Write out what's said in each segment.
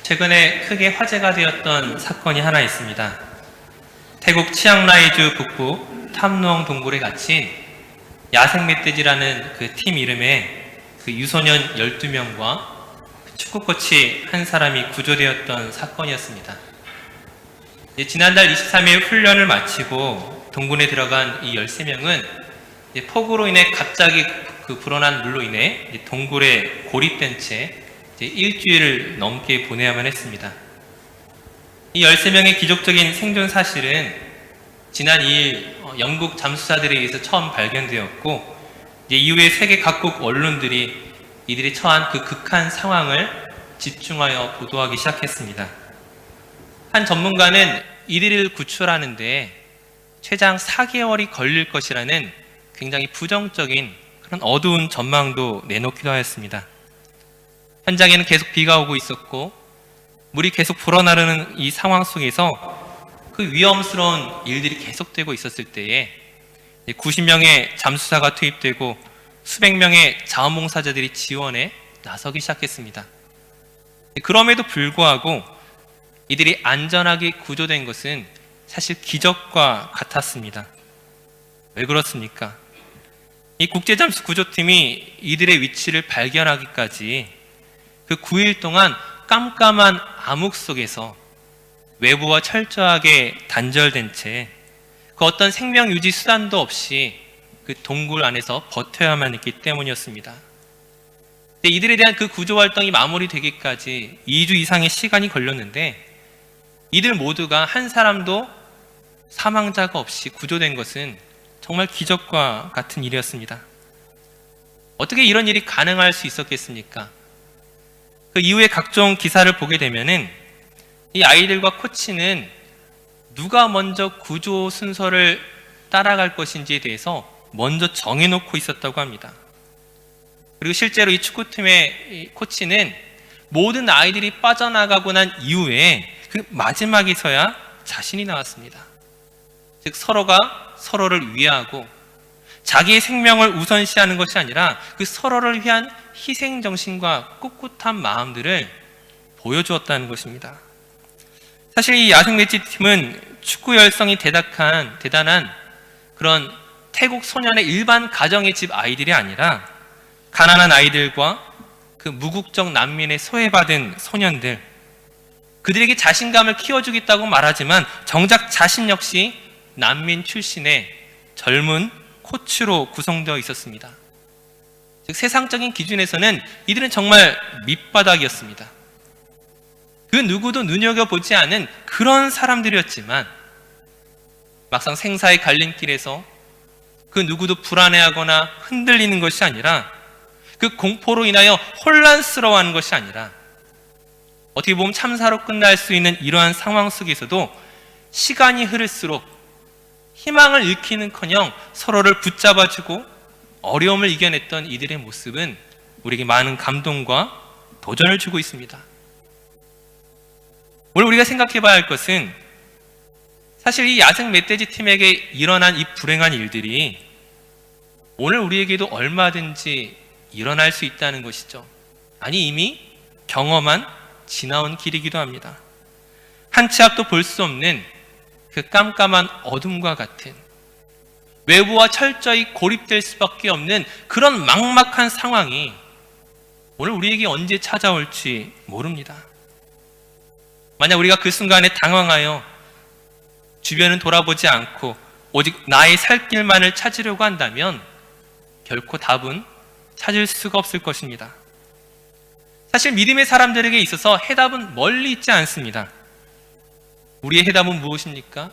최근에 크게 화제가 되었던 사건이 하나 있습니다. 태국 치앙라이주 북부 탐루엉 동굴에 갇힌 야생 멧돼지라는 그 팀 이름의 그 유소년 12명과 축구 코치 한 사람이 구조되었던 사건이었습니다. 지난달 23일 훈련을 마치고 동굴에 들어간 이 13명은 폭우로 인해 갑자기 그 불어난 물로 인해 동굴에 고립된 채 일주일을 넘게 보내야만 했습니다. 이 13명의 기적적인 생존 사실은 지난 2일 영국 잠수사들에 의해서 처음 발견되었고, 이후에 세계 각국 언론들이 이들이 처한 그 극한 상황을 집중하여 보도하기 시작했습니다. 한 전문가는 이들을 구출하는데 최장 4개월이 걸릴 것이라는 굉장히 부정적인 그런 어두운 전망도 내놓기도 하였습니다. 현장에는 계속 비가 오고 있었고 물이 계속 불어나르는 이 상황 속에서 그 위험스러운 일들이 계속되고 있었을 때에 90명의 잠수사가 투입되고 수백 명의 자원봉사자들이 지원에 나서기 시작했습니다. 그럼에도 불구하고 이들이 안전하게 구조된 것은 사실 기적과 같았습니다. 왜 그렇습니까? 이 국제잠수구조팀이 이들의 위치를 발견하기까지 그 9일 동안 깜깜한 암흑 속에서 외부와 철저하게 단절된 채 그 어떤 생명 유지 수단도 없이 그 동굴 안에서 버텨야만 했기 때문이었습니다. 이들에 대한 그 구조 활동이 마무리되기까지 2주 이상의 시간이 걸렸는데 이들 모두가 한 사람도 사망자가 없이 구조된 것은 정말 기적과 같은 일이었습니다. 어떻게 이런 일이 가능할 수 있었겠습니까? 그 이후에 각종 기사를 보게 되면은 이 아이들과 코치는 누가 먼저 구조 순서를 따라갈 것인지에 대해서 먼저 정해놓고 있었다고 합니다. 그리고 실제로 이 축구팀의 이 코치는 모든 아이들이 빠져나가고 난 이후에 그 마지막에서야 자신이 나왔습니다. 즉 서로가 서로를 위하고 자기의 생명을 우선시하는 것이 아니라 그 서로를 위한 희생정신과 꿋꿋한 마음들을 보여주었다는 것입니다. 사실 이 야생 멧돼지팀은 축구 열성이 대단한 그런 태국 소년의 일반 가정의 집 아이들이 아니라 가난한 아이들과 그 무국적 난민에 소외받은 소년들, 그들에게 자신감을 키워주겠다고 말하지만 정작 자신 역시 난민 출신의 젊은 코치로 구성되어 있었습니다. 즉 세상적인 기준에서는 이들은 정말 밑바닥이었습니다. 그 누구도 눈여겨보지 않은 그런 사람들이었지만 막상 생사의 갈림길에서 그 누구도 불안해하거나 흔들리는 것이 아니라 그 공포로 인하여 혼란스러워하는 것이 아니라 어떻게 보면 참사로 끝날 수 있는 이러한 상황 속에서도 시간이 흐를수록 희망을 잃기는커녕 서로를 붙잡아주고 어려움을 이겨냈던 이들의 모습은 우리에게 많은 감동과 도전을 주고 있습니다. 오늘 우리가 생각해 봐야 할 것은 사실 이 야생 멧돼지 팀에게 일어난 이 불행한 일들이 오늘 우리에게도 얼마든지 일어날 수 있다는 것이죠. 아니 이미 경험한 지나온 길이기도 합니다. 한 치 앞도 볼 수 없는 그 깜깜한 어둠과 같은 외부와 철저히 고립될 수밖에 없는 그런 막막한 상황이 오늘 우리에게 언제 찾아올지 모릅니다. 만약 우리가 그 순간에 당황하여 주변은 돌아보지 않고 오직 나의 살 길만을 찾으려고 한다면 결코 답은 찾을 수가 없을 것입니다. 사실 믿음의 사람들에게 있어서 해답은 멀리 있지 않습니다. 우리의 해답은 무엇입니까?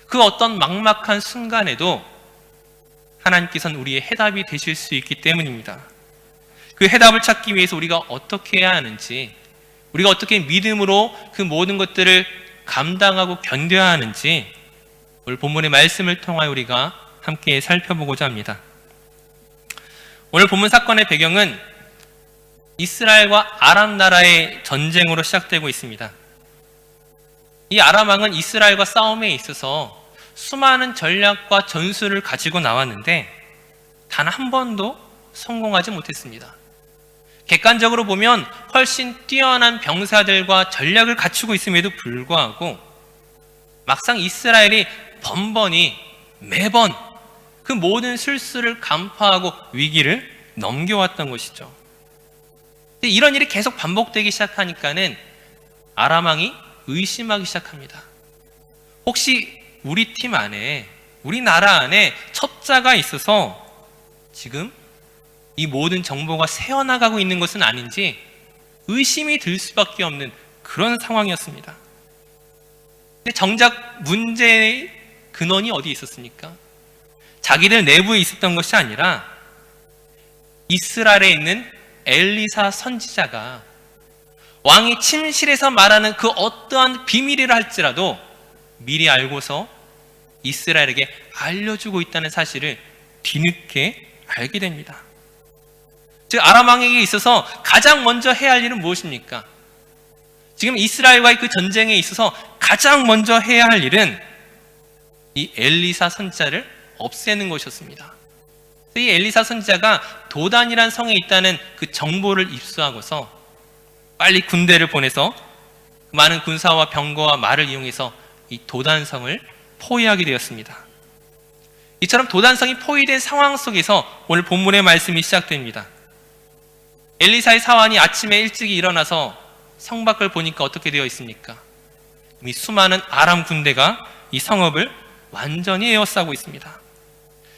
그 어떤 막막한 순간에도 하나님께서는 우리의 해답이 되실 수 있기 때문입니다. 그 해답을 찾기 위해서 우리가 어떻게 해야 하는지, 우리가 어떻게 믿음으로 그 모든 것들을 감당하고 견뎌야 하는지 오늘 본문의 말씀을 통하여 우리가 함께 살펴보고자 합니다. 오늘 본문 사건의 배경은 이스라엘과 아람 나라의 전쟁으로 시작되고 있습니다. 이 아람 왕은 이스라엘과 싸움에 있어서 수많은 전략과 전술을 가지고 나왔는데 단 한 번도 성공하지 못했습니다. 객관적으로 보면 훨씬 뛰어난 병사들과 전략을 갖추고 있음에도 불구하고 막상 이스라엘이 번번이 매번 그 모든 실수를 간파하고 위기를 넘겨왔던 것이죠. 이런 일이 계속 반복되기 시작하니까는 아람 왕이 의심하기 시작합니다. 혹시 우리 팀 안에, 우리나라 안에 첩자가 있어서 지금 이 모든 정보가 새어나가고 있는 것은 아닌지 의심이 들 수밖에 없는 그런 상황이었습니다. 근데 정작 문제의 근원이 어디 있었습니까? 자기들 내부에 있었던 것이 아니라 이스라엘에 있는 엘리사 선지자가 왕이 침실에서 말하는 그 어떠한 비밀이라 할지라도 미리 알고서 이스라엘에게 알려주고 있다는 사실을 뒤늦게 알게 됩니다. 즉 아람 왕에게 있어서 가장 먼저 해야 할 일은 무엇입니까? 지금 이스라엘과의 그 전쟁에 있어서 가장 먼저 해야 할 일은 이 엘리사 선지자를 없애는 것이었습니다. 이 엘리사 선지자가 도단이란 성에 있다는 그 정보를 입수하고서 빨리 군대를 보내서 많은 군사와 병거와 말을 이용해서 이 도단성을 포위하게 되었습니다. 이처럼 도단성이 포위된 상황 속에서 오늘 본문의 말씀이 시작됩니다. 엘리사의 사환이 아침에 일찍 일어나서 성 밖을 보니까 어떻게 되어 있습니까? 이미 수많은 아람 군대가 이 성읍을 완전히 에워싸고 있습니다.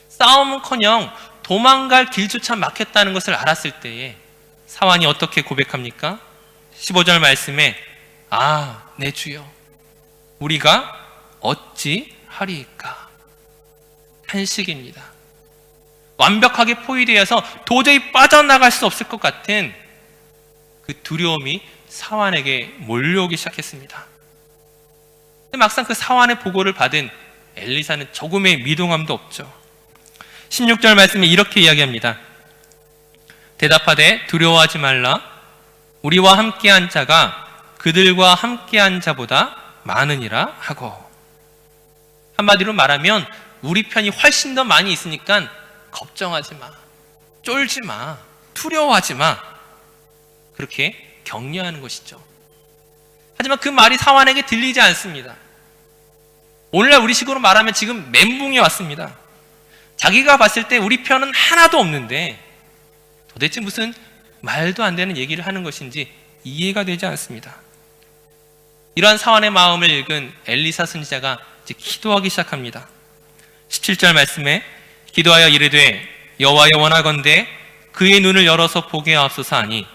싸움은커녕 도망갈 길조차 막혔다는 것을 알았을 때에 사환이 어떻게 고백합니까? 15절 말씀에 내 주여 우리가 어찌 하리이까? 탄식입니다. 완벽하게 포위되어서 도저히 빠져나갈 수 없을 것 같은 그 두려움이 사환에게 몰려오기 시작했습니다. 근데 막상 그 사환의 보고를 받은 엘리사는 조금의 미동함도 없죠. 16절 말씀에 이렇게 이야기합니다. 대답하되 두려워하지 말라. 우리와 함께한 자가 그들과 함께한 자보다 많으니라 하고. 한마디로 말하면 우리 편이 훨씬 더 많이 있으니까 걱정하지 마, 쫄지 마, 두려워하지 마, 그렇게 격려하는 것이죠. 하지만 그 말이 사환에게 들리지 않습니다. 오늘날 우리식으로 말하면 지금 멘붕이 왔습니다. 자기가 봤을 때 우리 편은 하나도 없는데 도대체 무슨 말도 안 되는 얘기를 하는 것인지 이해가 되지 않습니다. 이러한 사환의 마음을 읽은 엘리사 선지자가 이제 기도하기 시작합니다. 17절 말씀에 기도하여 이르되 여호와여 원하건대 그의 눈을 열어서 보게 하옵소서 하니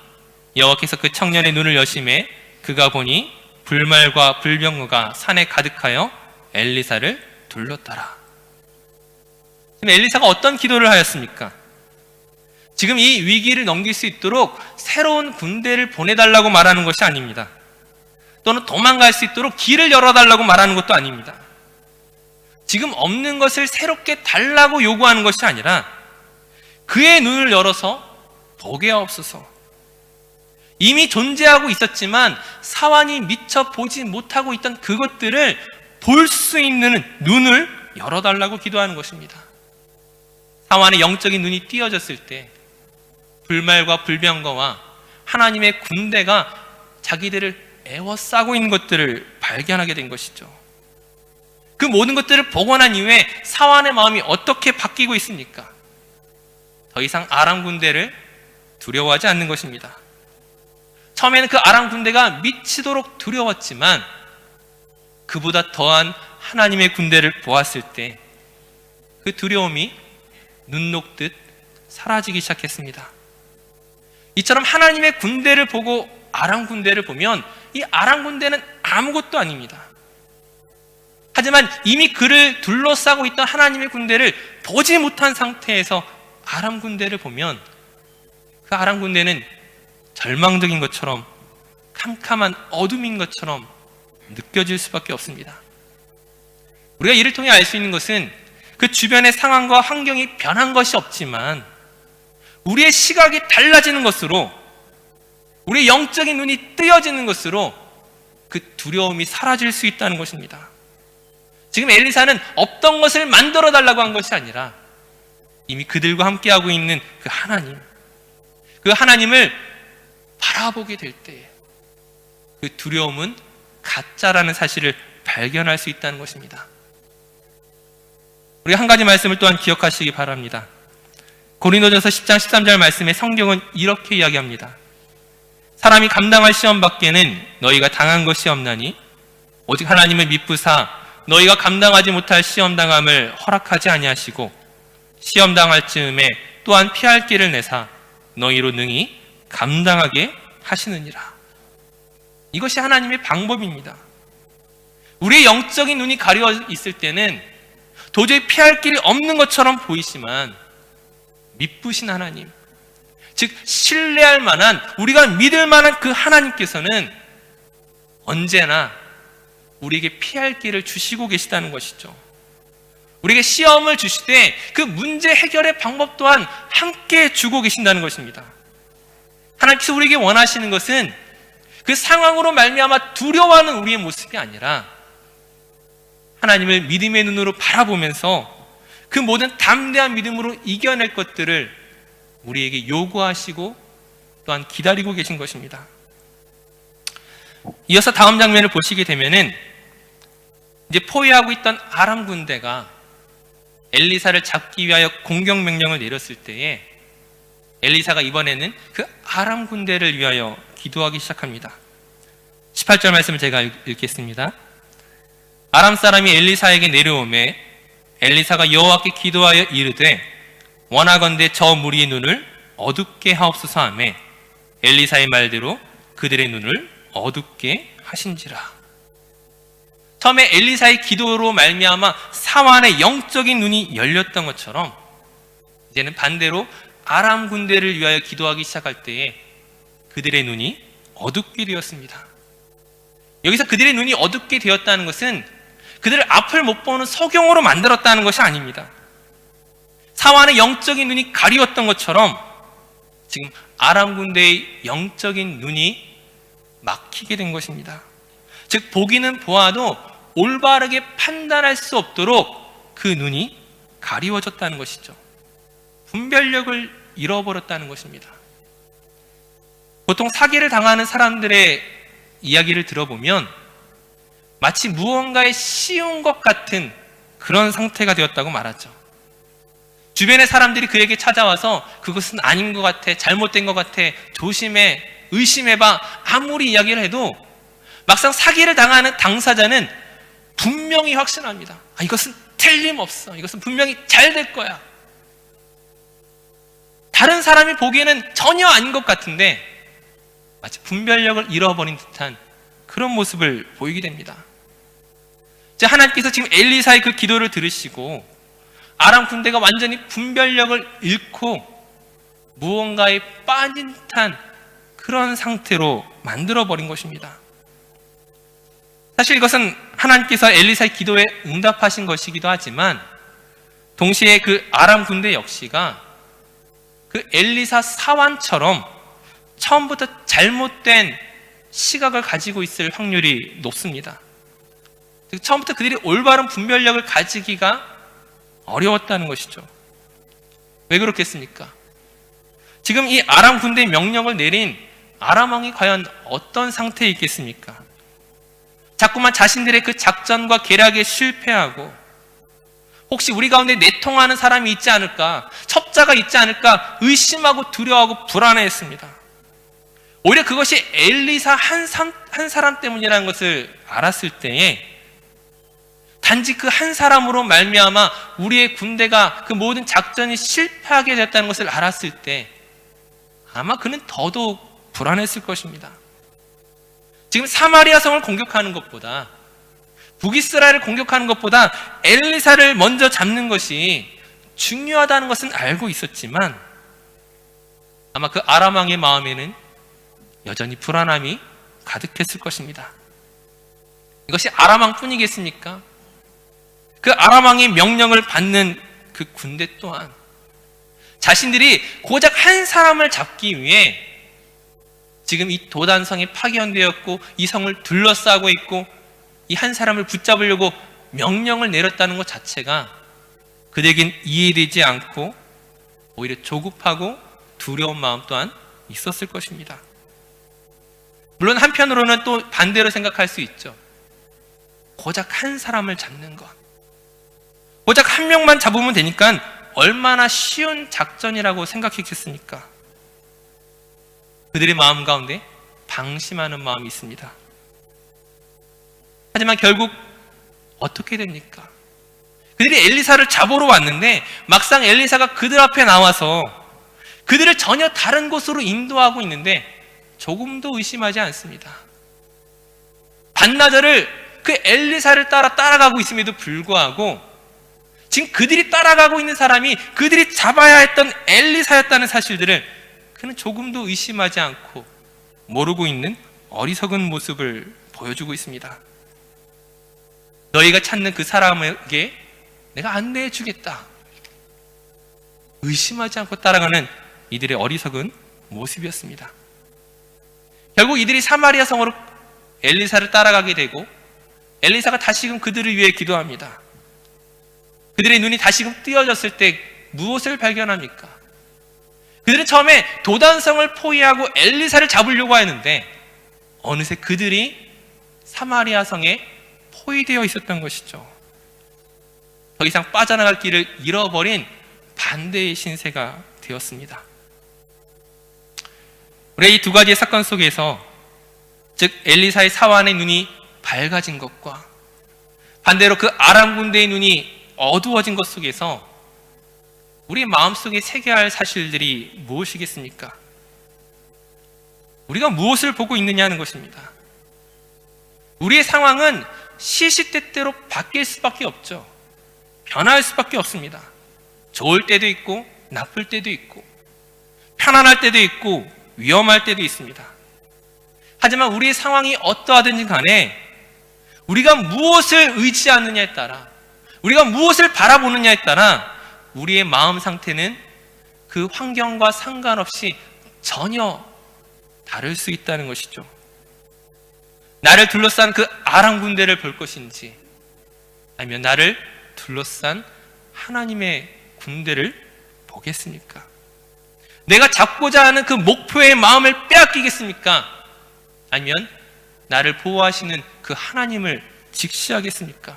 여호와께서 그 청년의 눈을 여심해 그가 보니 불말과 불병거가 산에 가득하여 엘리사를 둘렀더라. 지금 엘리사가 어떤 기도를 하였습니까? 지금 이 위기를 넘길 수 있도록 새로운 군대를 보내달라고 말하는 것이 아닙니다. 또는 도망갈 수 있도록 길을 열어달라고 말하는 것도 아닙니다. 지금 없는 것을 새롭게 달라고 요구하는 것이 아니라 그의 눈을 열어서 보게 하옵소서. 이미 존재하고 있었지만 사환이 미처 보지 못하고 있던 그것들을 볼 수 있는 눈을 열어달라고 기도하는 것입니다. 사환의 영적인 눈이 띄어졌을 때 불말과 불병거와 하나님의 군대가 자기들을 에워싸고 있는 것들을 발견하게 된 것이죠. 그 모든 것들을 보고 난 이후에 사환의 마음이 어떻게 바뀌고 있습니까? 더 이상 아람 군대를 두려워하지 않는 것입니다. 처음에는 그 아람 군대가 미치도록 두려웠지만 그보다 더한 하나님의 군대를 보았을 때 그 두려움이 눈 녹듯 사라지기 시작했습니다. 이처럼 하나님의 군대를 보고 아람 군대를 보면 이 아람 군대는 아무것도 아닙니다. 하지만 이미 그를 둘러싸고 있던 하나님의 군대를 보지 못한 상태에서 아람 군대를 보면 그 아람 군대는 절망적인 것처럼 캄캄한 어둠인 것처럼 느껴질 수밖에 없습니다. 우리가 이를 통해 알 수 있는 것은 그 주변의 상황과 환경이 변한 것이 없지만 우리의 시각이 달라지는 것으로, 우리의 영적인 눈이 뜨여지는 것으로 그 두려움이 사라질 수 있다는 것입니다. 지금 엘리사는 없던 것을 만들어 달라고 한 것이 아니라 이미 그들과 함께하고 있는 그 하나님, 그 하나님을 바라보게 될 때에 그 두려움은 가짜라는 사실을 발견할 수 있다는 것입니다. 우리가 한 가지 말씀을 또한 기억하시기 바랍니다. 고린도전서 10장 13절 말씀에 성경은 이렇게 이야기합니다. 사람이 감당할 시험 밖에는 너희가 당한 것이 없나니 오직 하나님을 미쁘사 너희가 감당하지 못할 시험 당함을 허락하지 아니하시고 시험 당할 즈음에 또한 피할 길을 내사 너희로 능히 감당하게 하시느니라. 이것이 하나님의 방법입니다. 우리의 영적인 눈이 가려 있을 때는 도저히 피할 길이 없는 것처럼 보이지만 미쁘신 하나님, 즉 신뢰할 만한, 우리가 믿을 만한 그 하나님께서는 언제나 우리에게 피할 길을 주시고 계시다는 것이죠. 우리에게 시험을 주실 때 그 문제 해결의 방법 또한 함께 주고 계신다는 것입니다. 하나님께서 우리에게 원하시는 것은 그 상황으로 말미암아 두려워하는 우리의 모습이 아니라 하나님을 믿음의 눈으로 바라보면서 그 모든 담대한 믿음으로 이겨낼 것들을 우리에게 요구하시고 또한 기다리고 계신 것입니다. 이어서 다음 장면을 보시게 되면은 이제 포위하고 있던 아람 군대가 엘리사를 잡기 위하여 공격 명령을 내렸을 때에 엘리사가 이번에는 그 아람 군대를 위하여 기도하기 시작합니다. 18절 말씀을 제가 읽겠습니다. 아람 사람이 엘리사에게 내려오매 엘리사가 여호와께 기도하여 이르되 원하건대 저 무리의 눈을 어둡게 하옵소서 하매 엘리사의 말대로 그들의 눈을 어둡게 하신지라. 처음에 엘리사의 기도로 말미암아 사환의 영적인 눈이 열렸던 것처럼 이제는 반대로 아람 군대를 위하여 기도하기 시작할 때에 그들의 눈이 어둡게 되었습니다. 여기서 그들의 눈이 어둡게 되었다는 것은 그들을 앞을 못 보는 소경으로 만들었다는 것이 아닙니다. 사환의 영적인 눈이 가리웠던 것처럼 지금 아람 군대의 영적인 눈이 막히게 된 것입니다. 즉 보기는 보아도 올바르게 판단할 수 없도록 그 눈이 가리워졌다는 것이죠. 분별력을 잃어버렸다는 것입니다. 보통 사기를 당하는 사람들의 이야기를 들어보면 마치 무언가에 씌운 것 같은 그런 상태가 되었다고 말하죠. 주변의 사람들이 그에게 찾아와서 그것은 아닌 것 같아, 잘못된 것 같아, 조심해, 의심해봐, 아무리 이야기를 해도 막상 사기를 당하는 당사자는 분명히 확신합니다. 이것은 틀림없어. 이것은 분명히 잘 될 거야. 다른 사람이 보기에는 전혀 아닌 것 같은데 마치 분별력을 잃어버린 듯한 그런 모습을 보이게 됩니다. 하나님께서 지금 엘리사의 그 기도를 들으시고 아람 군대가 완전히 분별력을 잃고 무언가에 빠진 듯한 그런 상태로 만들어버린 것입니다. 사실 이것은 하나님께서 엘리사의 기도에 응답하신 것이기도 하지만 동시에 그 아람 군대 역시가 그 엘리사 사환처럼 처음부터 잘못된 시각을 가지고 있을 확률이 높습니다. 처음부터 그들이 올바른 분별력을 가지기가 어려웠다는 것이죠. 왜 그렇겠습니까? 지금 이 아람 군대의 명령을 내린 아람 왕이 과연 어떤 상태에 있겠습니까? 자꾸만 자신들의 그 작전과 계략에 실패하고 혹시 우리 가운데 내통하는 사람이 있지 않을까, 첩자가 있지 않을까 의심하고 두려워하고 불안해했습니다. 오히려 그것이 엘리사 한 사람 때문이라는 것을 알았을 때에 단지 그 한 사람으로 말미암아 우리의 군대가 그 모든 작전이 실패하게 됐다는 것을 알았을 때 아마 그는 더더욱 불안했을 것입니다. 지금 사마리아 성을 공격하는 것보다, 북이스라엘을 공격하는 것보다 엘리사를 먼저 잡는 것이 중요하다는 것은 알고 있었지만 아마 그 아람 왕의 마음에는 여전히 불안함이 가득했을 것입니다. 이것이 아람 왕뿐이겠습니까? 그 아람 왕의 명령을 받는 그 군대 또한 자신들이 고작 한 사람을 잡기 위해 지금 이 도단성에 파견되었고 이 성을 둘러싸고 있고 이 한 사람을 붙잡으려고 명령을 내렸다는 것 자체가 그들에겐 이해되지 않고 오히려 조급하고 두려운 마음 또한 있었을 것입니다. 물론 한편으로는 또 반대로 생각할 수 있죠. 고작 한 사람을 잡는 것, 고작 한 명만 잡으면 되니까 얼마나 쉬운 작전이라고 생각했겠습니까? 그들의 마음 가운데 방심하는 마음이 있습니다. 하지만 결국 어떻게 됩니까? 그들이 엘리사를 잡으러 왔는데 막상 엘리사가 그들 앞에 나와서 그들을 전혀 다른 곳으로 인도하고 있는데 조금도 의심하지 않습니다. 반나절을 그 엘리사를 따라가고 있음에도 불구하고 지금 그들이 따라가고 있는 사람이 그들이 잡아야 했던 엘리사였다는 사실들을 그는 조금도 의심하지 않고 모르고 있는 어리석은 모습을 보여주고 있습니다. 너희가 찾는 그 사람에게 내가 안내해 주겠다. 의심하지 않고 따라가는 이들의 어리석은 모습이었습니다. 결국 이들이 사마리아 성으로 엘리사를 따라가게 되고 엘리사가 다시금 그들을 위해 기도합니다. 그들의 눈이 다시금 띄어졌을 때 무엇을 발견합니까? 그들은 처음에 도단성을 포위하고 엘리사를 잡으려고 하였는데 어느새 그들이 사마리아 성에 포위되어 있었던 것이죠. 더 이상 빠져나갈 길을 잃어버린 반대의 신세가 되었습니다. 우리 이 두 가지의 사건 속에서 즉 엘리사의 사환의 눈이 밝아진 것과 반대로 그 아람 군대의 눈이 어두워진 것 속에서 우리 마음속에 새겨야 할 사실들이 무엇이겠습니까? 우리가 무엇을 보고 있느냐는 것입니다. 우리의 상황은 시시때때로 바뀔 수밖에 없죠. 변할 수밖에 없습니다. 좋을 때도 있고 나쁠 때도 있고 편안할 때도 있고 위험할 때도 있습니다. 하지만 우리의 상황이 어떠하든지 간에 우리가 무엇을 의지하느냐에 따라 우리가 무엇을 바라보느냐에 따라 우리의 마음 상태는 그 환경과 상관없이 전혀 다를 수 있다는 것이죠. 나를 둘러싼 그 아람 군대를 볼 것인지 아니면 나를 둘러싼 하나님의 군대를 보겠습니까? 내가 잡고자 하는 그 목표의 마음을 빼앗기겠습니까? 아니면 나를 보호하시는 그 하나님을 직시하겠습니까?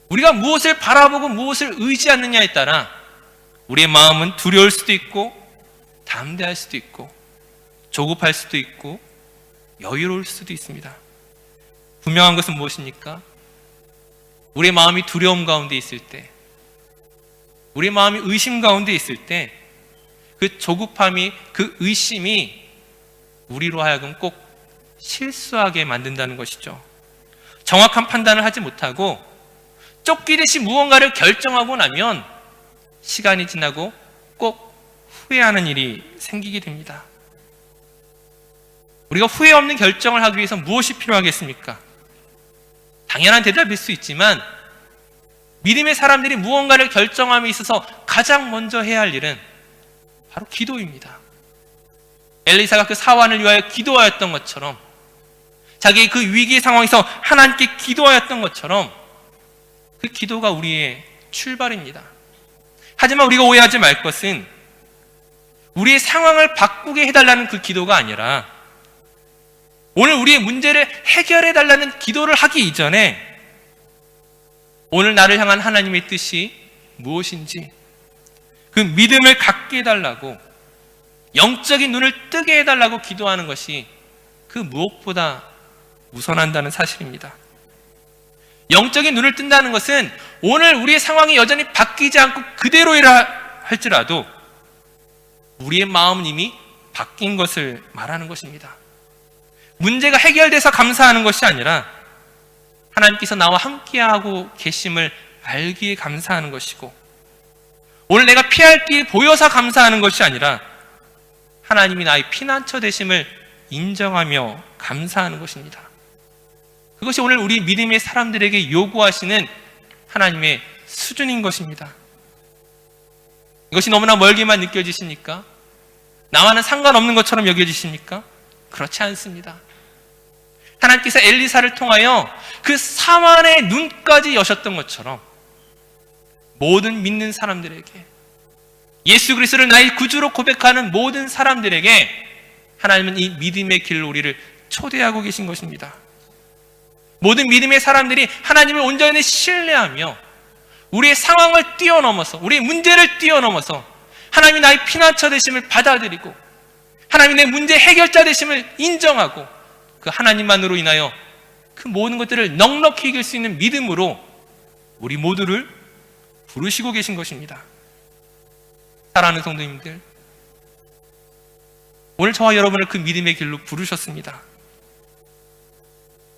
우리가 무엇을 바라보고 무엇을 의지하느냐에 따라 우리의 마음은 두려울 수도 있고 담대할 수도 있고 조급할 수도 있고 여유로울 수도 있습니다. 분명한 것은 무엇입니까? 우리의 마음이 두려움 가운데 있을 때, 우리의 마음이 의심 가운데 있을 때 그 조급함이, 그 의심이 우리로 하여금 꼭 실수하게 만든다는 것이죠. 정확한 판단을 하지 못하고 쫓기듯이 무언가를 결정하고 나면 시간이 지나고 꼭 후회하는 일이 생기게 됩니다. 우리가 후회 없는 결정을 하기 위해서 무엇이 필요하겠습니까? 당연한 대답일 수 있지만 믿음의 사람들이 무언가를 결정함에 있어서 가장 먼저 해야 할 일은 바로 기도입니다. 엘리사가 그 사환을 위하여 기도하였던 것처럼 자기의 그 위기의 상황에서 하나님께 기도하였던 것처럼 그 기도가 우리의 출발입니다. 하지만 우리가 오해하지 말 것은 우리의 상황을 바꾸게 해달라는 그 기도가 아니라 오늘 우리의 문제를 해결해달라는 기도를 하기 이전에 오늘 나를 향한 하나님의 뜻이 무엇인지 그 믿음을 갖게 해달라고 영적인 눈을 뜨게 해달라고 기도하는 것이 그 무엇보다 우선한다는 사실입니다. 영적인 눈을 뜬다는 것은 오늘 우리의 상황이 여전히 바뀌지 않고 그대로이라 할지라도 우리의 마음은 이미 바뀐 것을 말하는 것입니다. 문제가 해결돼서 감사하는 것이 아니라 하나님께서 나와 함께하고 계심을 알기에 감사하는 것이고 오늘 내가 피할 길 보여서 감사하는 것이 아니라 하나님이 나의 피난처 되심을 인정하며 감사하는 것입니다. 그것이 오늘 우리 믿음의 사람들에게 요구하시는 하나님의 수준인 것입니다. 이것이 너무나 멀게만 느껴지십니까? 나와는 상관없는 것처럼 여겨지십니까? 그렇지 않습니다. 하나님께서 엘리사를 통하여 그 사환의 눈까지 여셨던 것처럼 모든 믿는 사람들에게 예수 그리스도를 나의 구주로 고백하는 모든 사람들에게 하나님은 이 믿음의 길로 우리를 초대하고 계신 것입니다. 모든 믿음의 사람들이 하나님을 온전히 신뢰하며 우리의 상황을 뛰어넘어서, 우리의 문제를 뛰어넘어서 하나님이 나의 피난처 되심을 받아들이고 하나님이 내 문제 해결자 되심을 인정하고 그 하나님만으로 인하여 그 모든 것들을 넉넉히 이길 수 있는 믿음으로 우리 모두를 부르시고 계신 것입니다. 사랑하는 성도님들, 오늘 저와 여러분을 그 믿음의 길로 부르셨습니다.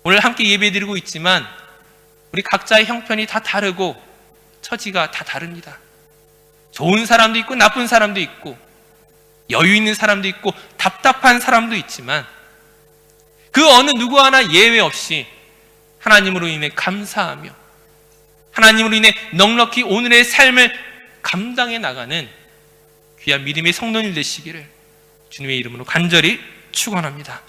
오늘 함께 예배드리고 있지만 우리 각자의 형편이 다 다르고 처지가 다 다릅니다. 좋은 사람도 있고 나쁜 사람도 있고 여유 있는 사람도 있고 답답한 사람도 있지만 그 어느 누구 하나 예외 없이 하나님으로 인해 감사하며 하나님으로 인해 넉넉히 오늘의 삶을 감당해 나가는 귀한 믿음의 성도님 되시기를 주님의 이름으로 간절히 축원합니다.